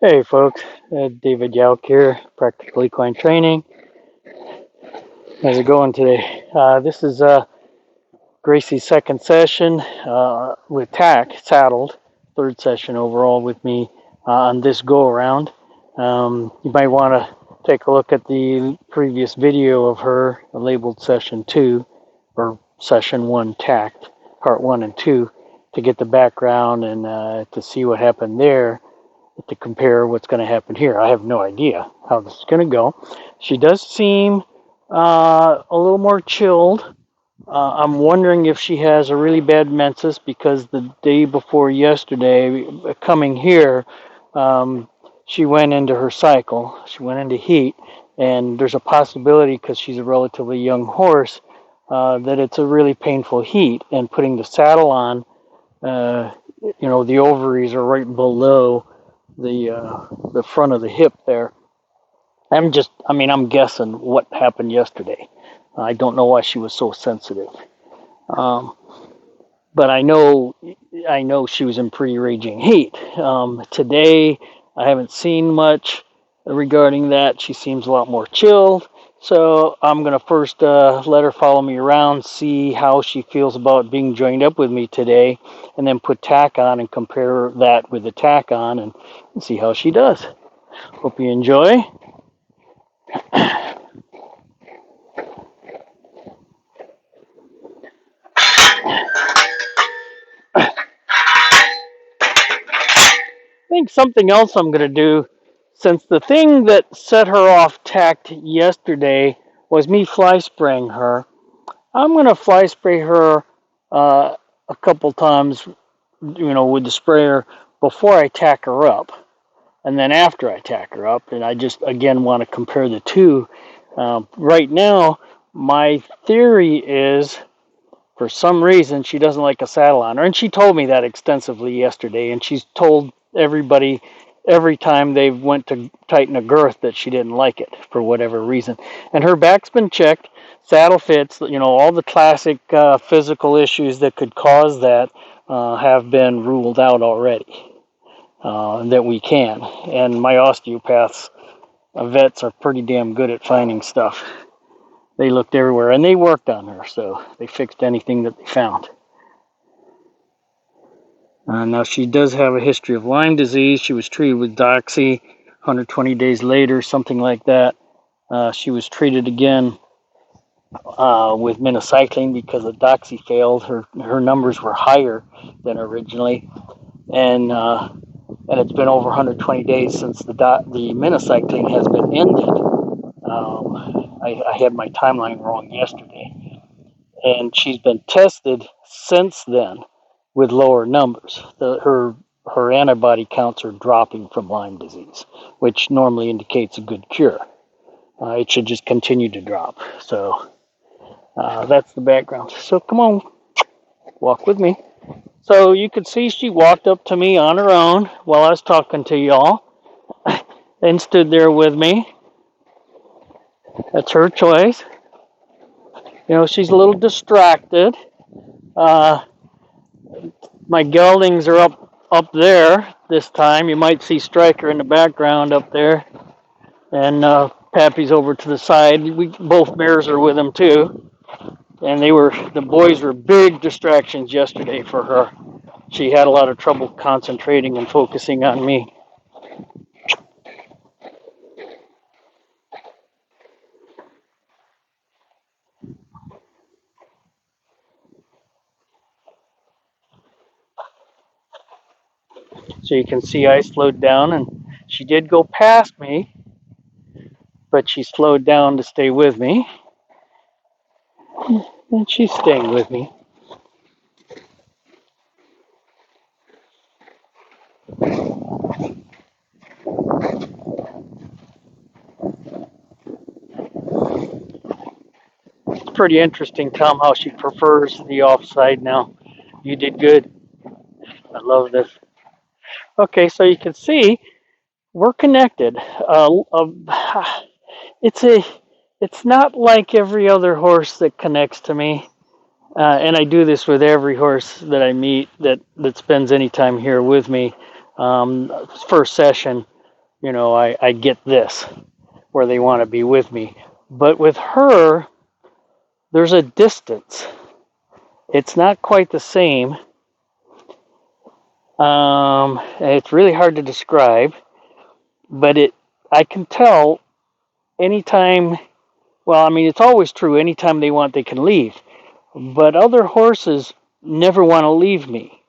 Hey folks, David Yauk here, Practical Equine Training. How's it going today? This is Gracie's second session with TAC, saddled, third session overall with me on this go around. You might want to take a look at the previous video of her labeled session 2 or session 1 TAC, part 1 and 2, to get the background and to see what happened there, to compare what's going to happen here. I have no idea how this is going to go. She does seem a little more chilled. I'm wondering if she has a really bad menses, because the day before yesterday, coming here, she went into her cycle. She went into heat, and there's a possibility, because she's a relatively young horse, that it's a really painful heat. And putting the saddle on, the ovaries are right below the front of the hip there. I'm guessing what happened yesterday. I don't know why she was so sensitive. Um, but I know she was in pretty raging heat. Today, I haven't seen much regarding that. She seems a lot more chilled. So I'm going to first let her follow me around, see how she feels about being joined up with me today, and then put tack on and compare that with the tack on and see how she does. Hope you enjoy. I think something else I'm going to do, since the thing that set her off tacked yesterday was me fly spraying her, I'm going to fly spray her a couple times, with the sprayer before I tack her up, and then after I tack her up. And I just, again, want to compare the two. Right now, my theory is, for some reason, she doesn't like a saddle on her. And she told me that extensively yesterday. And she's told everybody every time they went to tighten a girth that she didn't like it for whatever reason. And her back's been checked, saddle fits, all the classic physical issues that could cause that have been ruled out already, that we can. And my osteopaths, vets, are pretty damn good at finding stuff. They looked everywhere, and they worked on her, so they fixed anything that they found. Now, she does have a history of Lyme disease. She was treated with Doxy. 120 days later, something like that, she was treated again with minocycline, because the Doxy failed. Her numbers were higher than originally, and it's been over 120 days since the minocycline has been ended. I had my timeline wrong yesterday, and she's been tested since then with lower numbers. Her antibody counts are dropping from Lyme disease, which normally indicates a good cure. It should just continue to drop. So that's the background. So come on, walk with me. So you could see she walked up to me on her own while I was talking to y'all, and stood there with me. That's her choice. She's a little distracted. Uh, my geldings are up there this time. You might see Striker in the background up there, and Pappy's over to the side. Both mares are with him too, and the boys were big distractions yesterday for her. She had a lot of trouble concentrating and focusing on me. So you can see I slowed down, and she did go past me, but she slowed down to stay with me, and she's staying with me. It's pretty interesting, Tom, how she prefers the offside now. You did good. I love this. Okay, so you can see we're connected. It's a, it's not like every other horse that connects to me, and I do this with every horse that I meet that spends any time here with me. First session, I get this, where they want to be with me. But with her, there's a distance. It's not quite the same. It's really hard to describe, but I can tell anytime, well, I mean, it's always true. Anytime they want, they can leave. But other horses never want to leave me.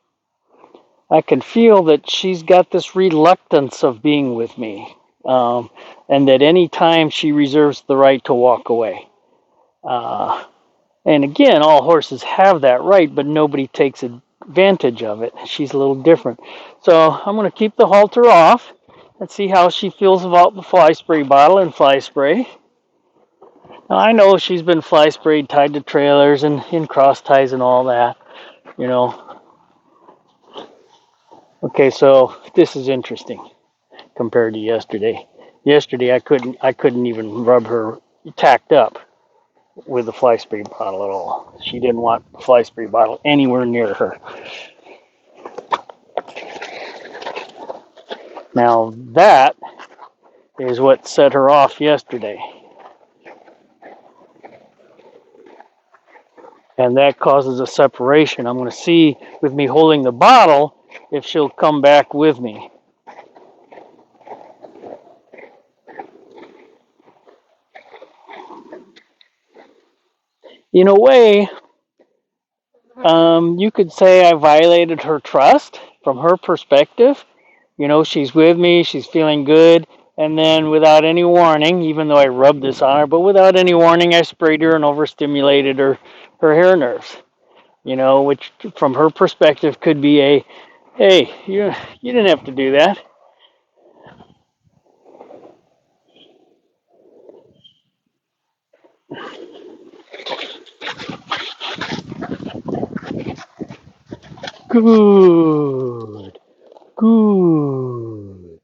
I can feel that she's got this reluctance of being with me, and that any time she reserves the right to walk away. And again, all horses have that right, but nobody takes advantage of it. She's a little different. So I'm going to keep the halter off and see how she feels about the fly spray bottle and fly spray. Now, I know she's been fly sprayed tied to trailers and in cross ties and all that, you know. Okay, so this is interesting compared to yesterday. Yesterday I couldn't even rub her tacked up with the fly spray bottle at all. She didn't want the fly spray bottle anywhere near her. Now that is what set her off yesterday. And that causes a separation. I'm going to see with me holding the bottle if she'll come back with me. In a way, you could say I violated her trust from her perspective. She's with me, she's feeling good, and then without any warning, even though I rubbed this on her, but without any warning, I sprayed her and overstimulated her hair nerves. Which from her perspective could be hey, you didn't have to do that. Good, good,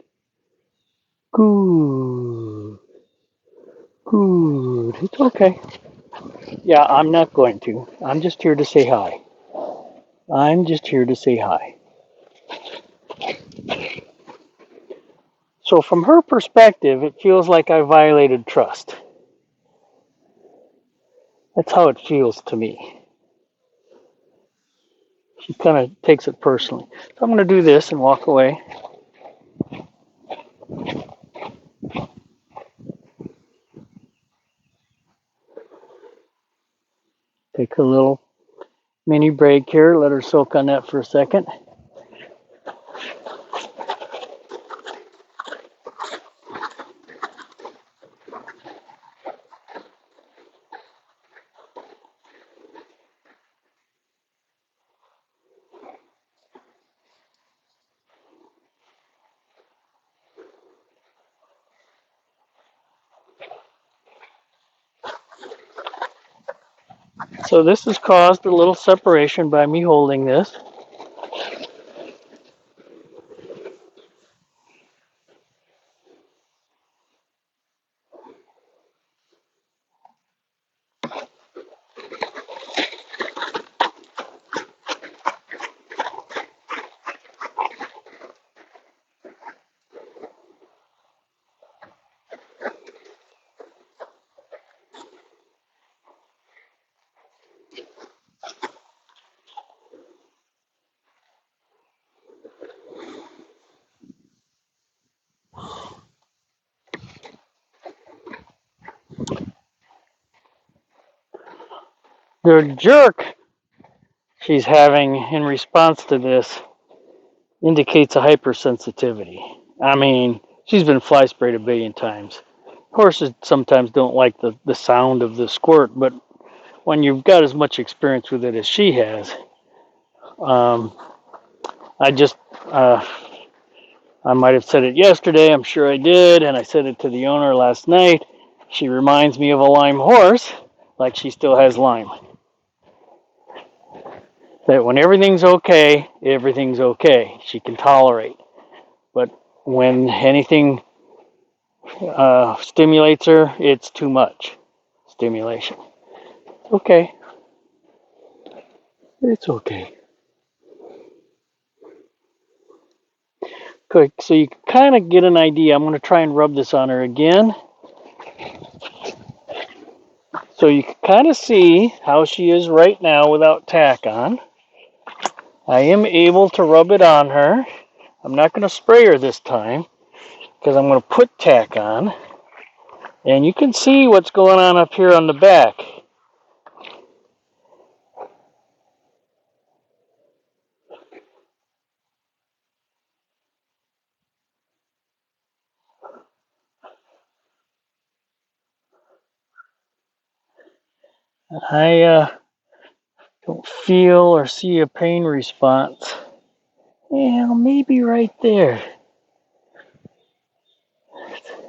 good, good. It's okay. Yeah, I'm not going to. I'm just here to say hi. I'm just here to say hi. So from her perspective, it feels like I violated trust. That's how it feels to me. She kind of takes it personally. So I'm going to do this and walk away. Take a little mini break here. Let her soak on that for a second. So this has caused a little separation by me holding this. The jerk she's having in response to this indicates a hypersensitivity. I mean, she's been fly sprayed a billion times. Horses sometimes don't like the sound of the squirt, but when you've got as much experience with it as she has, um, I just, I might have said it yesterday, I'm sure I did, and I said it to the owner last night. She reminds me of a Lyme horse, like she still has Lyme. That when everything's okay, everything's okay. She can tolerate. But when anything stimulates her, it's too much stimulation. Okay. It's okay. Quick, so you can kind of get an idea. I'm going to try and rub this on her again. So you can kind of see how she is right now without tack on. I am able to rub it on her. I'm not going to spray her this time because I'm going to put tack on. And you can see what's going on up here on the back. I don't feel or see a pain response. Yeah, maybe right there.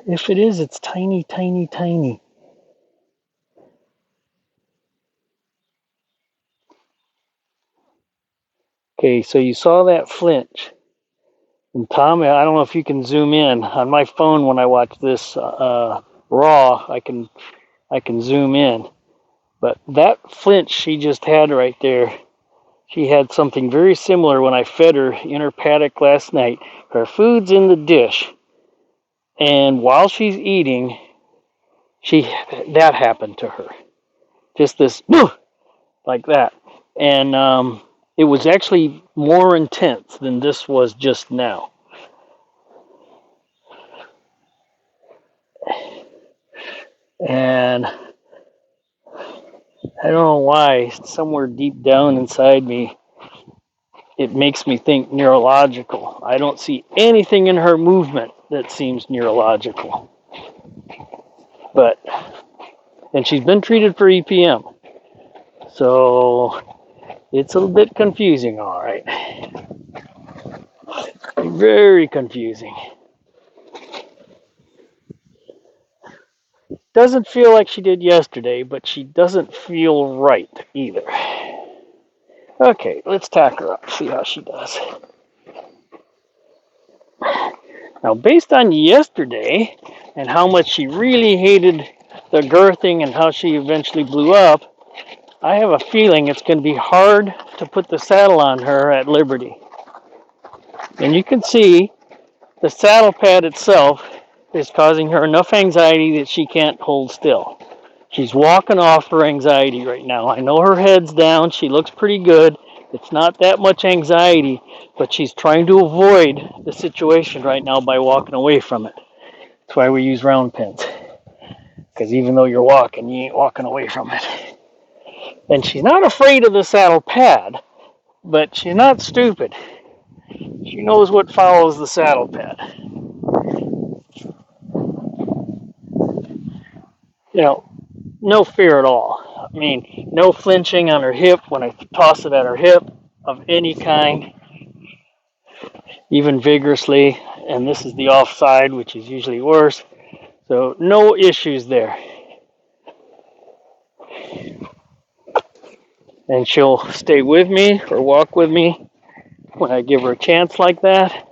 If it is, it's tiny, tiny, tiny. Okay, so you saw that flinch. And Tom, I don't know if you can zoom in. On my phone when I watch this raw, I can zoom in. But that flinch she just had right there, she had something very similar when I fed her in her paddock last night. Her food's in the dish, and while she's eating, that happened to her. Just this like that, and it was actually more intense than this was just now. And I don't know why, somewhere deep down inside me, it makes me think neurological. I don't see anything in her movement that seems neurological. And she's been treated for EPM. So it's a little bit confusing, all right. Very confusing. Doesn't feel like she did yesterday, but she doesn't feel right either. Okay, let's tack her up, see how she does. Now, based on yesterday and how much she really hated the girthing and how she eventually blew up, I have a feeling it's going to be hard to put the saddle on her at Liberty. And you can see the saddle pad itself is causing her enough anxiety that she can't hold still. She's walking off her anxiety right now. I know her head's down. She looks pretty good. It's not that much anxiety, but she's trying to avoid the situation right now by walking away from it. That's why we use round pins. Because even though you're walking, you ain't walking away from it. And she's not afraid of the saddle pad, but she's not stupid. She knows what follows the saddle pad. You know, no fear at all. I mean, no flinching on her hip when I toss it at her hip of any kind, even vigorously. And this is the offside, which is usually worse. So no issues there. And she'll stay with me or walk with me when I give her a chance like that.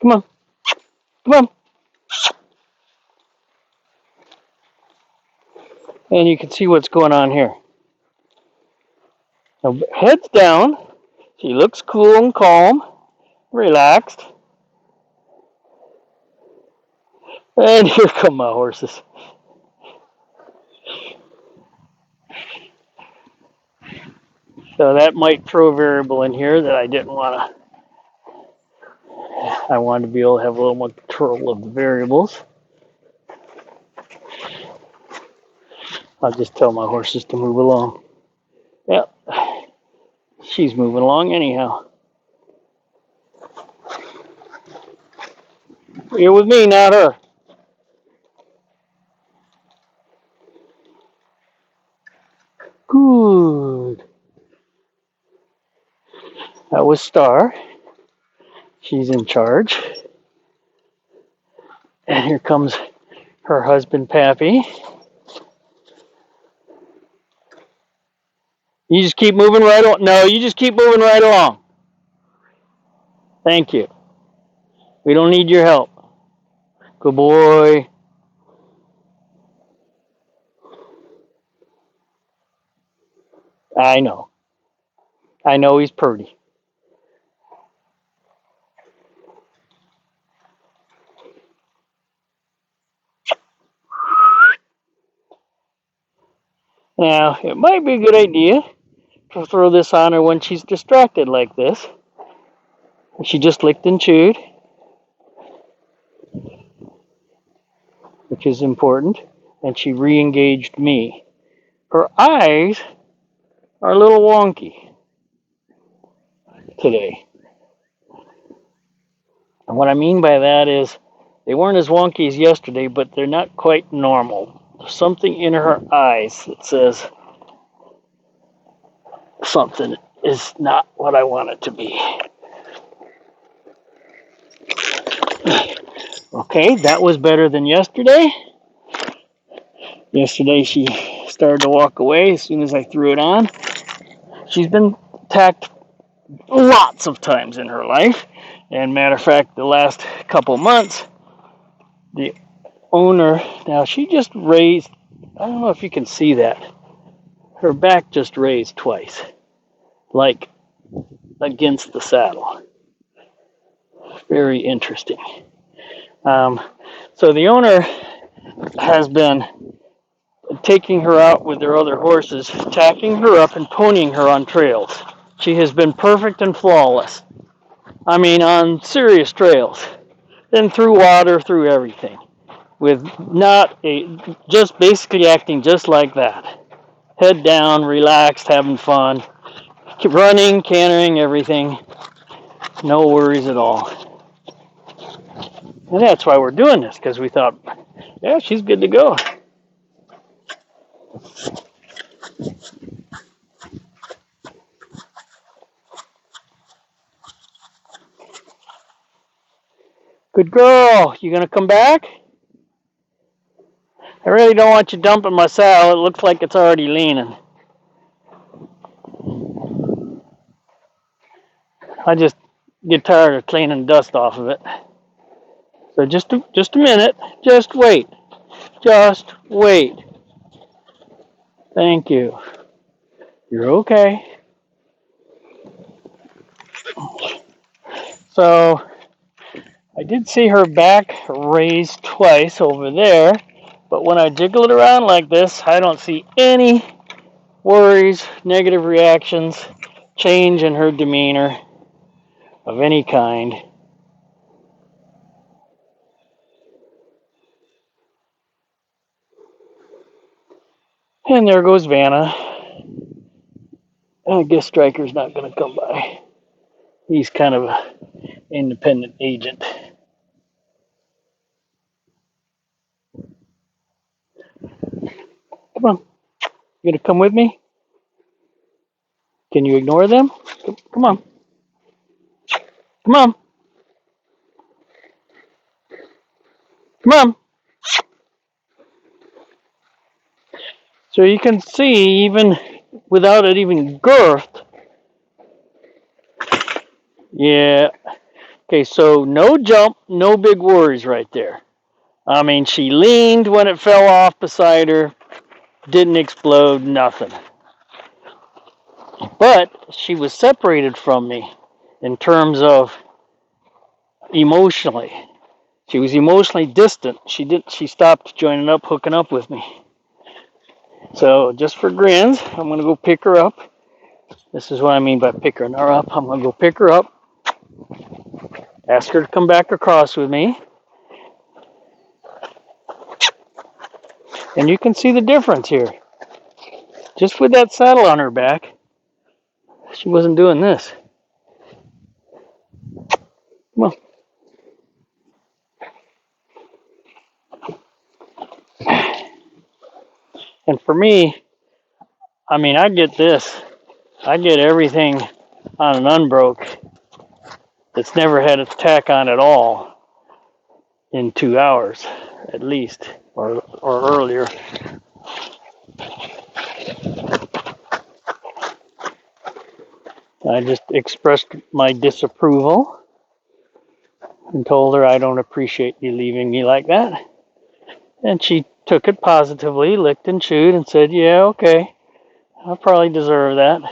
Come on. Come on. And you can see what's going on here. Now, head's down. She looks cool and calm, relaxed. And here come my horses. So that might throw a variable in here that I didn't want to. I wanted to be able to have a little more control of the variables. I'll just tell my horses to move along. Yep, she's moving along anyhow. You're with me, not her. Good. That was Star. She's in charge. And here comes her husband, Pappy. You just keep moving right along. No, you just keep moving right along. Thank you. We don't need your help. Good boy. I know. I know he's pretty. Now, it might be a good idea to throw this on her when she's distracted like this. She just licked and chewed, which is important, and she re-engaged me. Her eyes are a little wonky today. And what I mean by that is they weren't as wonky as yesterday, but they're not quite normal. There's something in her eyes that says something is not what I want it to be. Okay, that was better than yesterday. Yesterday she started to walk away as soon as I threw it on. She's been attacked lots of times in her life. And matter of fact, the last couple months, the owner, now she just raised, I don't know if you can see that, her back just raised twice, like against the saddle. Very interesting. So the owner has been taking her out with their other horses, tacking her up and ponying her on trails. She has been perfect and flawless. I mean, on serious trails. Then through water, through everything. With just basically acting just like that. Head down, relaxed, having fun. Keep running, cantering, everything. No worries at all. And that's why we're doing this, because we thought, yeah, she's good to go. Good girl. You gonna come back? I really don't want you dumping my saddle. It looks like it's already leaning. I just get tired of cleaning dust off of it. So just a minute. Just wait. Just wait. Thank you. You're okay. So I did see her back raised twice over there, but when I jiggle it around like this, I don't see any worries, negative reactions, change in her demeanor of any kind. And there goes Vanna. I guess Stryker's not going to come by. He's kind of an independent agent. Come on. You going to come with me? Can you ignore them? Come on. Come on. Come on. So you can see, even without it even girthed. Yeah. Okay, so no jump, no big worries right there. I mean, she leaned when it fell off beside her, didn't explode, nothing. But she was separated from me in terms of emotionally. She was emotionally distant. She stopped joining up, hooking up with me. So just for grins, I'm going to go pick her up. This is what I mean by picking her up. I'm going to go pick her up, ask her to come back across with me. And you can see the difference here. Just with that saddle on her back, she wasn't doing this. Come on. And for me, I mean, I get this. I get everything on an unbroke that's never had its tack on at all in 2 hours, at least, or earlier. I just expressed my disapproval. and told her I don't appreciate you leaving me like that. And she took it positively, licked and chewed, and said, yeah, okay, I probably deserve that.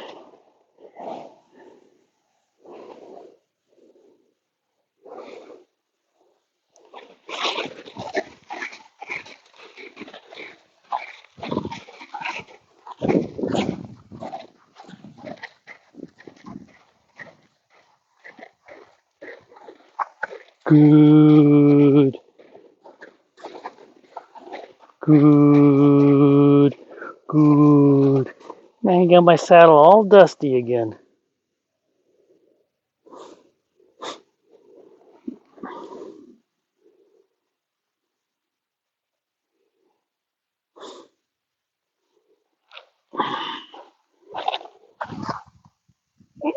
Good, good, good. Now I got my saddle all dusty again.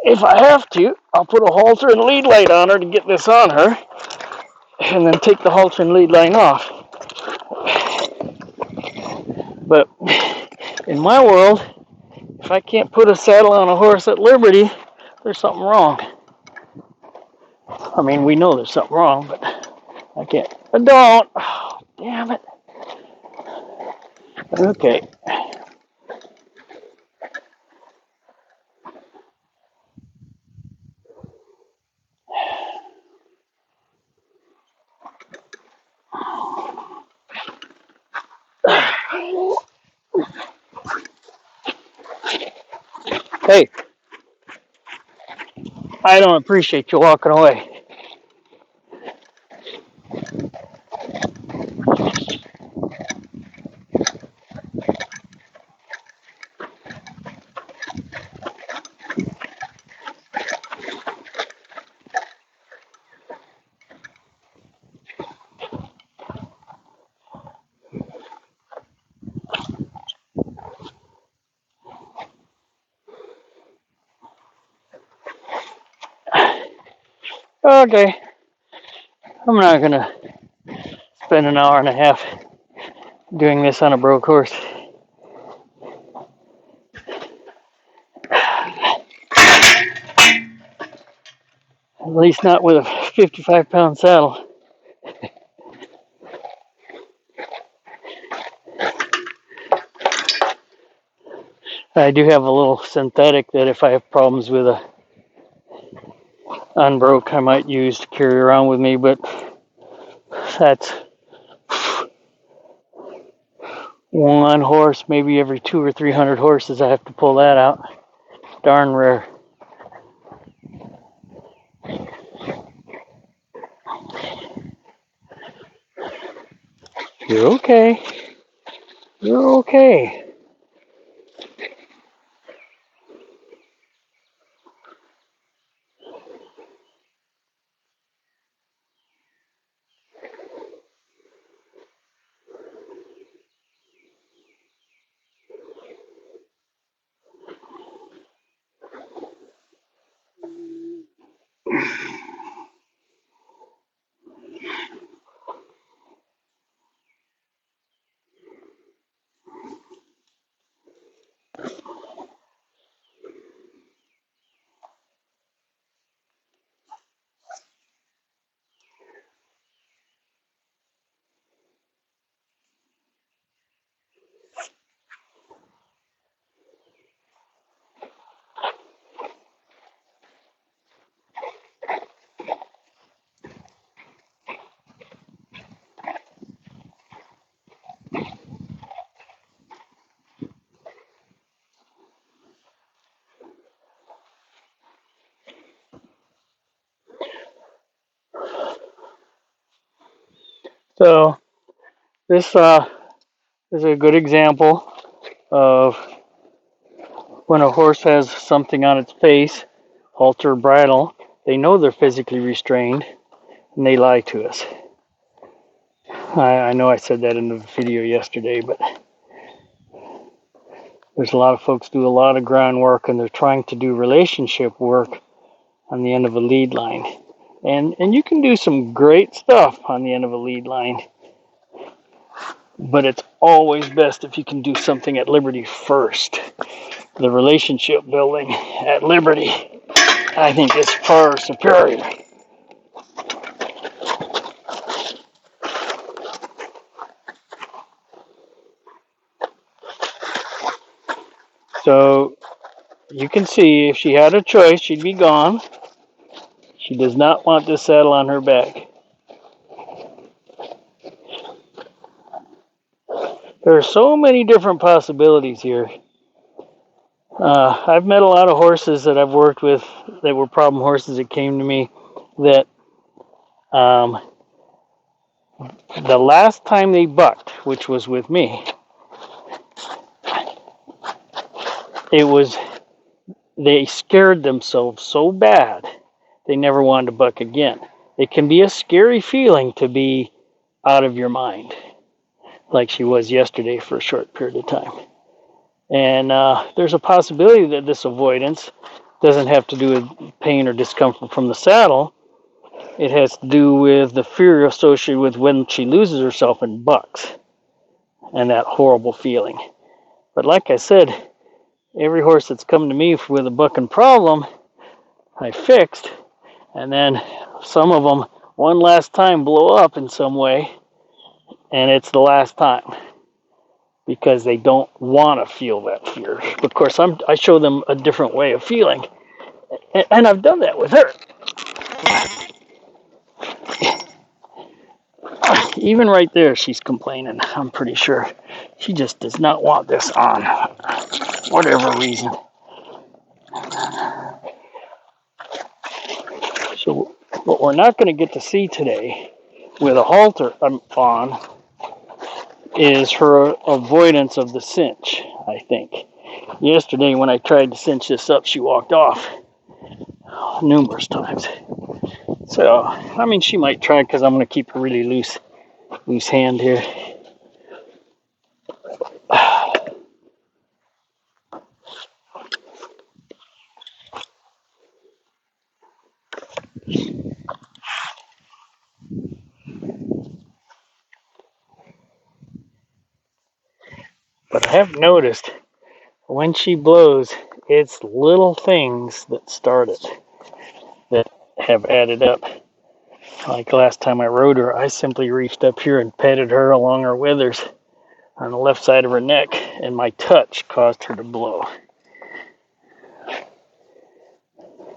If I have to, I'll put a halter and lead line on her to get this on her, and then take the halter and lead line off. But in my world, if I can't put a saddle on a horse at liberty, there's something wrong. I mean, we know there's something wrong, but I can't. But don't. Oh, damn it. Okay. Hey, I don't appreciate you walking away. Okay. I'm not going to spend an hour and a half doing this on a broke horse. At least not with a 55-pound saddle. I do have a little synthetic that if I have problems with a unbroke, I might use to carry around with me, but that's one horse, maybe every 200 or 300 horses I have to pull that out. Darn rare. You're okay. You're okay. So this is a good example of when a horse has something on its face, halter, bridle. They know they're physically restrained, and they lie to us. I know I said that in the video yesterday, but there's a lot of folks do a lot of groundwork, and they're trying to do relationship work on the end of a lead line. And you can do some great stuff on the end of a lead line, but it's always best if you can do something at liberty first. The relationship building at liberty, I think, is far superior. So you can see if she had a choice, she'd be gone. She does not want this saddle on her back. There are so many different possibilities here. I've met a lot of horses that I've worked with that were problem horses that came to me that the last time they bucked, which was with me, it was they scared themselves so bad they never wanted to buck again. It can be a scary feeling to be out of your mind, like she was yesterday for a short period of time. And there's a possibility that this avoidance doesn't have to do with pain or discomfort from the saddle. It has to do with the fear associated with when she loses herself and bucks and that horrible feeling. But like I said, every horse that's come to me with a bucking problem, I fixed. And then some of them, one last time, blow up in some way. And it's the last time because they don't want to feel that fear. Of course, I show them a different way of feeling. And I've done that with her. Even right there, she's complaining, I'm pretty sure. She just does not want this on, whatever reason. So what we're not going to get to see today with a halter on is her avoidance of the cinch, I think. Yesterday when I tried to cinch this up, she walked off numerous times. So, I mean, she might try because I'm going to keep a really loose hand here. But I have noticed when she blows, it's little things that start it that have added up. Like last time I rode her, I simply reached up here and petted her along her withers on the left side of her neck, and my touch caused her to blow.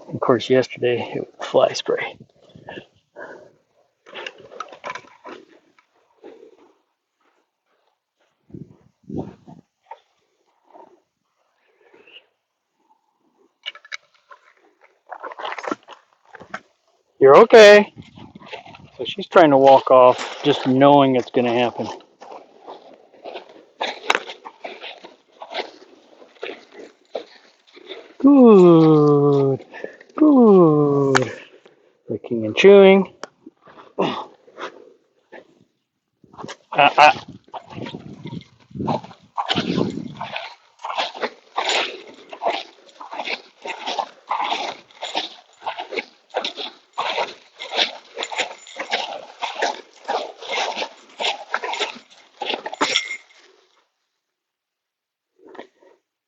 Of course, yesterday it was fly spray. You're okay. So she's trying to walk off, just knowing it's going to happen. Good. Good. Licking and chewing.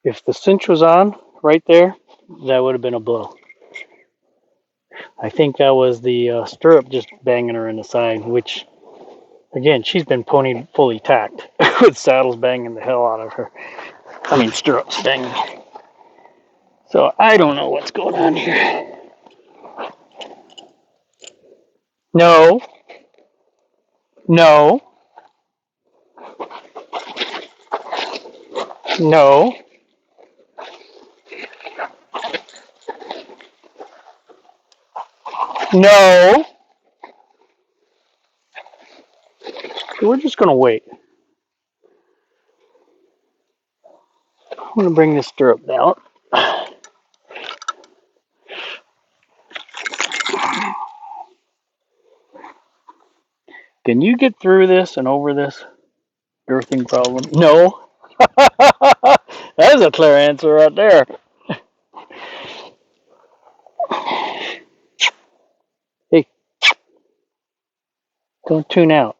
If the cinch was on right there, that would have been a blow. I think that was the stirrup just banging her in the side, which, again, she's been pony fully tacked with saddles banging the hell out of her. I mean, stirrups banging. So I don't know what's going on here. No. No. No. No. We're just going to wait. I'm going to bring this stirrup down. Can you get through this and over this girthing problem? No. That's a clear answer right there. Hey, don't tune out.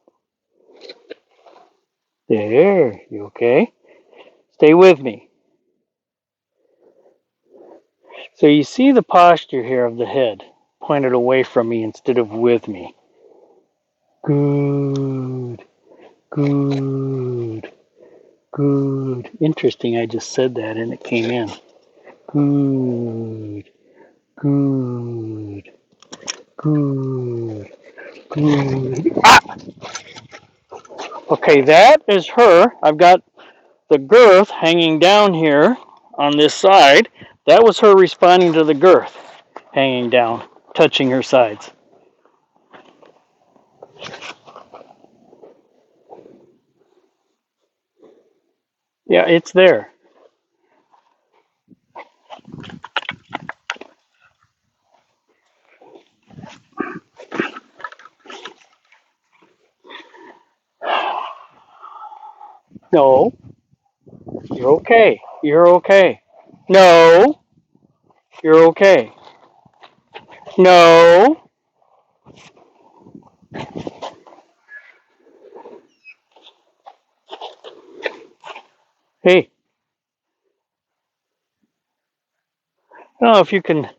There, you okay? Stay with me. So you see the posture here of the head pointed away from me instead of with me. Good, good. Good. Interesting. I just said that and it came in. Good. Good. Good. Good. Ah! Okay, that is her. I've got the girth hanging down here on this side. That was her responding to the girth hanging down, touching her sides. Yeah, it's there. No, you're okay. You're okay. No, you're okay. No. Hey, I don't know if you can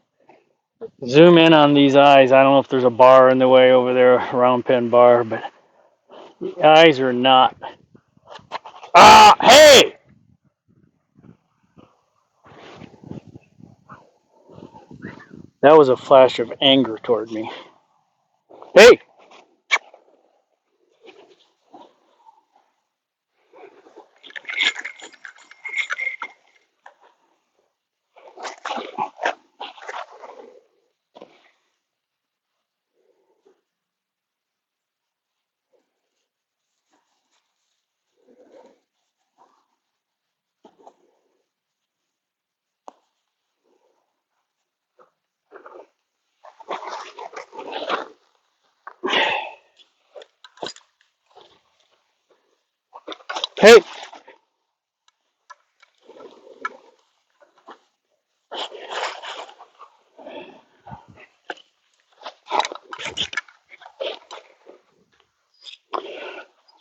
zoom in on these eyes. I don't know if there's a bar in the way over there, a round pen bar, but the eyes are not. Ah, hey! That was a flash of anger toward me. Hey! Hey!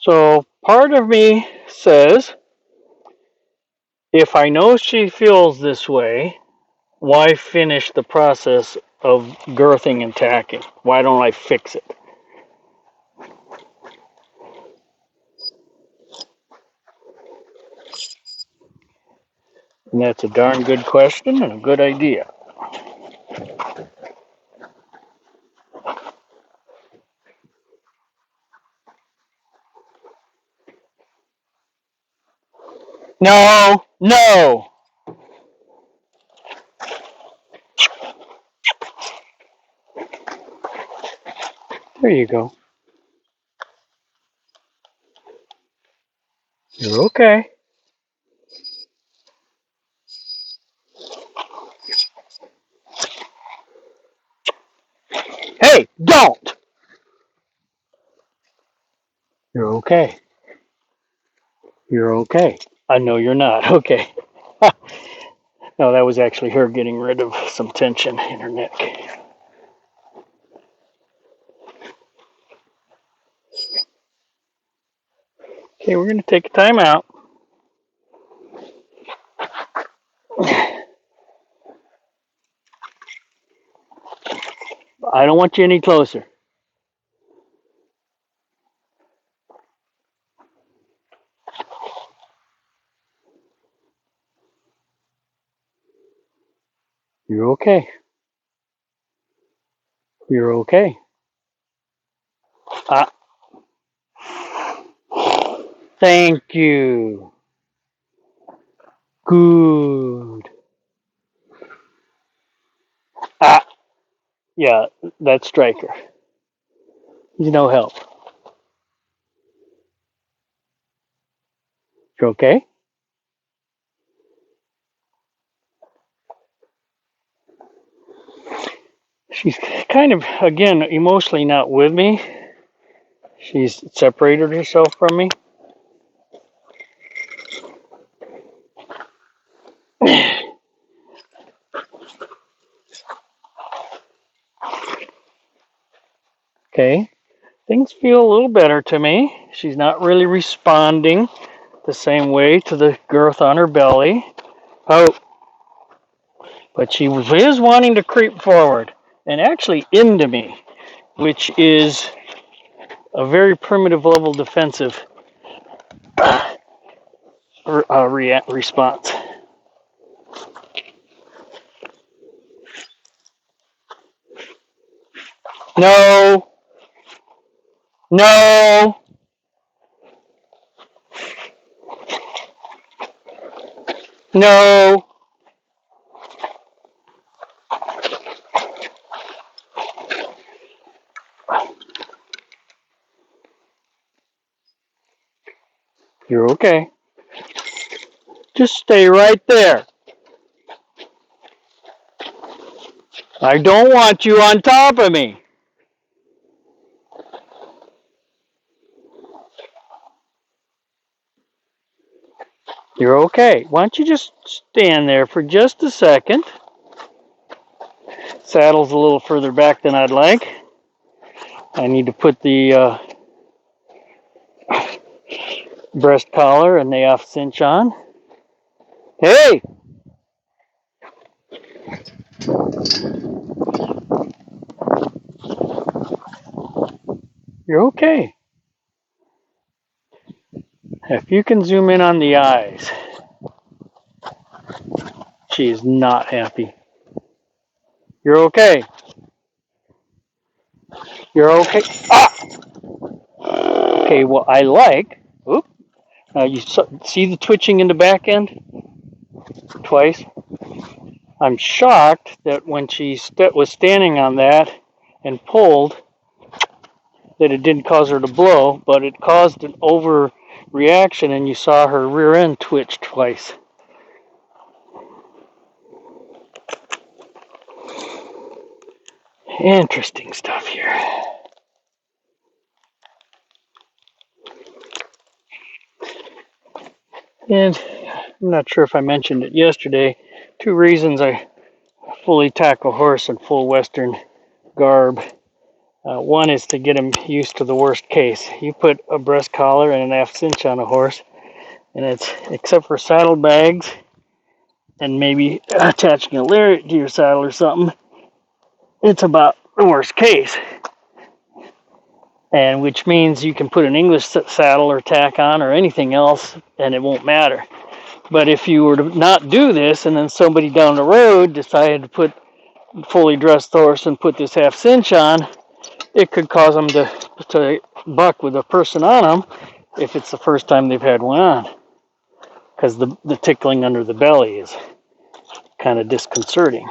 So part of me says, if I know she feels this way, why finish the process of girthing and tacking? Why don't I fix it? And that's a darn good question and a good idea. No, no. There you go. You're okay. Hey, don't. You're okay. You're okay. I know you're not. Okay. No, that was actually her getting rid of some tension in her neck. Okay, we're going to take a time out. I don't want you any closer. You're okay. You're okay. Ah, thank you. Good. Ah, yeah, that's Striker. He's no help. You okay? She's kind of, again, emotionally not with me. She's separated herself from me. Okay, things feel a little better to me. She's not really responding the same way to the girth on her belly. Oh, but she is wanting to creep forward and actually into me, which is a very primitive level defensive response. No, no, no. You're okay. Just stay right there. I don't want you on top of me. You're okay. Why don't you just stand there for just a second? Saddle's a little further back than I'd like. I need to put the breast collar and the off cinch on. Hey! You're okay. If you can zoom in on the eyes, she is not happy. You're okay. You're okay. Ah! Okay, well, I like. Oop. You see the twitching in the back end? Twice. I'm shocked that when she was standing on that and pulled, that it didn't cause her to blow, but it caused an overreaction, and you saw her rear end twitch twice. Interesting stuff here. And I'm not sure if I mentioned it yesterday. 2 reasons I fully tack a horse in full Western garb. One is to get him used to the worst case. You put a breast collar and an aft cinch on a horse, and it's, except for saddlebags and maybe attaching a lariat to your saddle or something, it's about the worst case. And which means you can put an English saddle or tack on or anything else, and it won't matter. But if you were to not do this, and then somebody down the road decided to put fully dressed horse and put this half cinch on, it could cause them to buck with a person on them if it's the first time they've had one on, because the tickling under the belly is kind of disconcerting.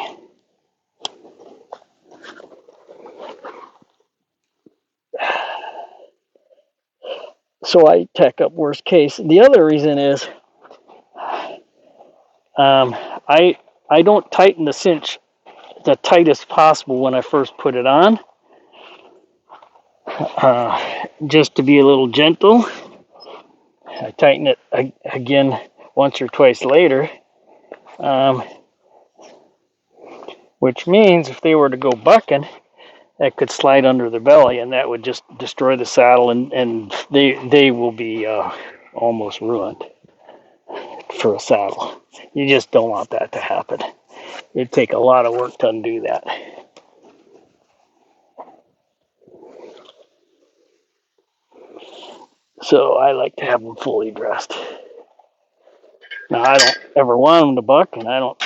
So I tack up worst case. The other reason is I don't tighten the cinch the tightest possible when I first put it on, just to be a little gentle. I tighten it again once or twice later, which means if they were to go bucking, that could slide under the belly, and that would just destroy the saddle, and they will be almost ruined for a saddle. You just don't want that to happen. It'd take a lot of work to undo that. So I like to have them fully dressed. Now I don't ever want them to buck, and I don't.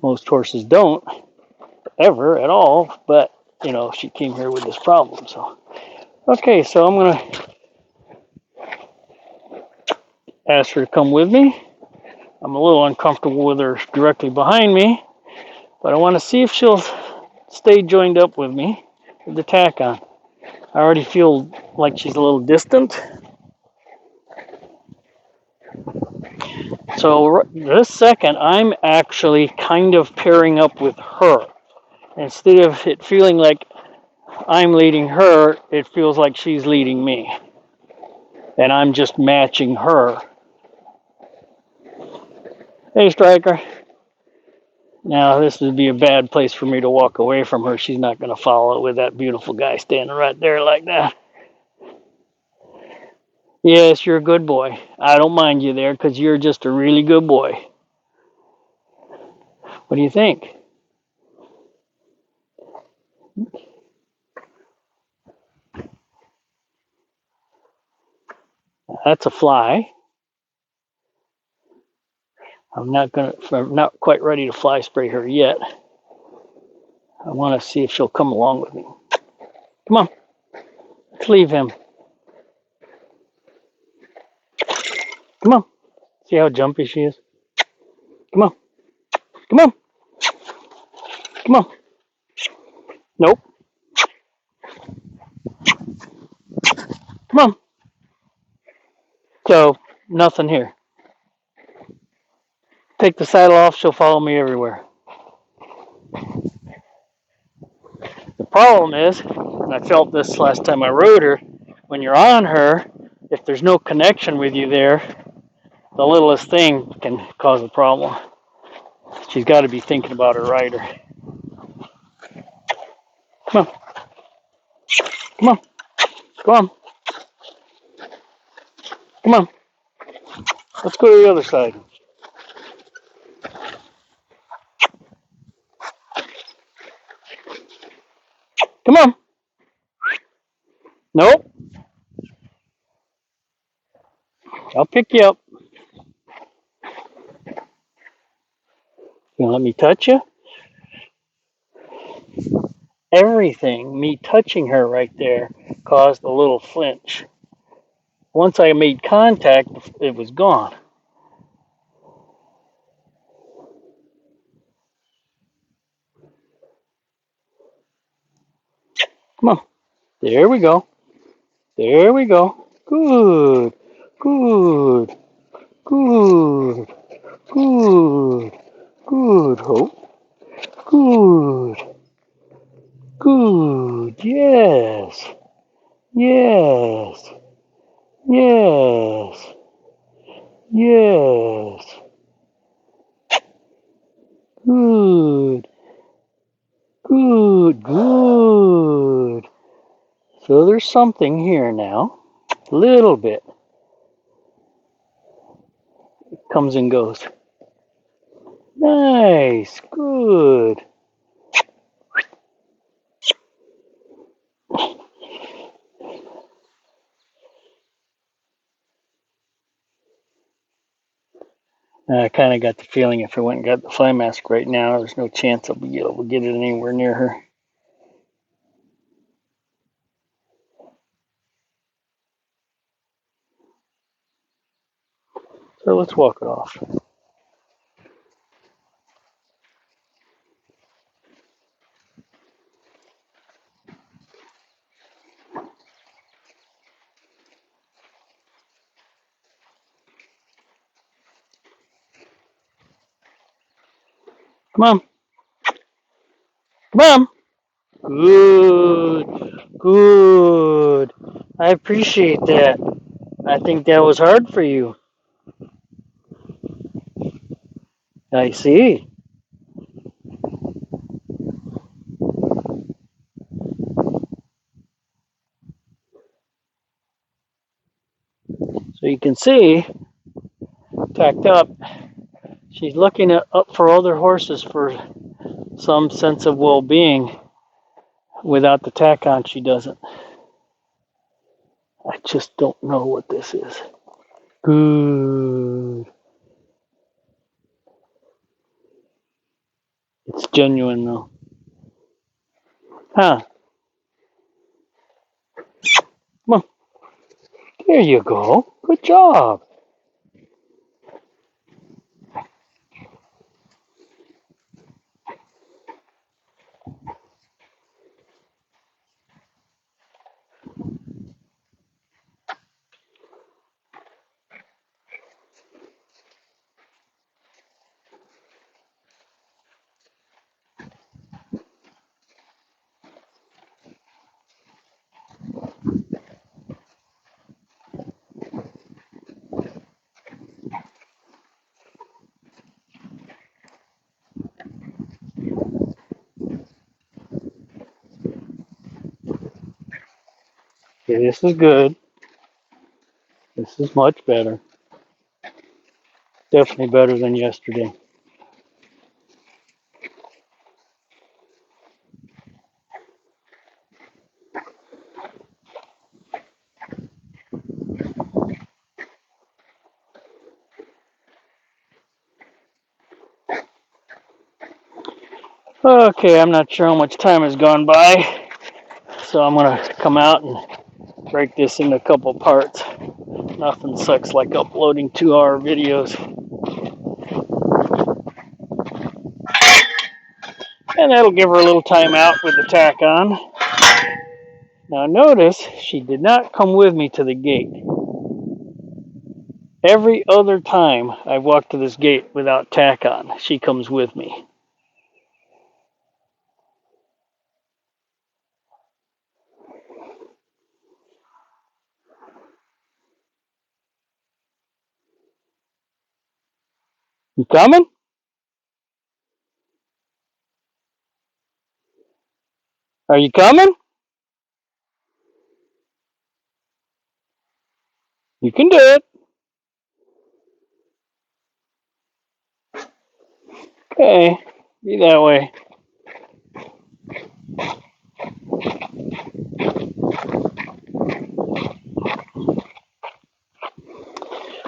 Most horses don't ever at all. But she came here with this problem. So okay, so I'm gonna ask her to come with me. I'm a little uncomfortable with her directly behind me, but I want to see if she'll stay joined up with me with the tack on. I already feel like she's a little distant. So this second, I'm actually kind of pairing up with her. Instead of it feeling like I'm leading her, it feels like she's leading me. And I'm just matching her. Hey, Striker. Now, this would be a bad place for me to walk away from her. She's not going to follow with that beautiful guy standing right there like that. Yes, you're a good boy. I don't mind you there because you're just a really good boy. What do you think? That's a fly. I'm not quite ready to fly spray her yet. I want to see if she'll come along with me. Come on, let's leave him. Come on. See how jumpy she is? Come on. Come on. Come on. Nope. Come on. So, nothing here. Take the saddle off, she'll follow me everywhere. The problem is, and I felt this last time I rode her, when you're on her, if there's no connection with you there, the littlest thing can cause a problem. She's got to be thinking about her rider. Come on. Come on. Come on. Come on. Let's go to the other side. Come on. Nope. I'll pick you up. You want to let me touch you? Everything, me touching her right there, caused a little flinch. Once I made contact, it was gone. Come on. There we go. There we go. Good. Good. Good. Good. Good. Hope. Good. Good. Yes. Yes. Yes. Yes. Good. Good. Good. So there's something here now. A little bit. Comes and goes. Nice. Good. I kind of got the feeling if I went and got the fly mask right now, there's no chance I'll be able to get it anywhere near her. So let's walk it off. Come on. Come on. Good. Good. I appreciate that. I think that was hard for you. I see. So you can see, tacked up, she's looking up for other horses for some sense of well-being. Without the tack on, she doesn't. I just don't know what this is. Good. It's genuine though. Huh. Come on. There you go. Good job. Okay, this is good. This is much better. Definitely better than yesterday. Okay, I'm not sure how much time has gone by, so I'm going to come out and break this into a couple parts. Nothing sucks like uploading 2-hour videos. And that'll give her a little time out with the tack on. Now notice, she did not come with me to the gate. Every other time I walk to this gate without tack on, she comes with me. You coming? Are you coming? You can do it. Okay, be that way.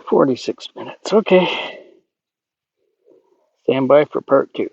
46 minutes. Okay. Stand by for part 2.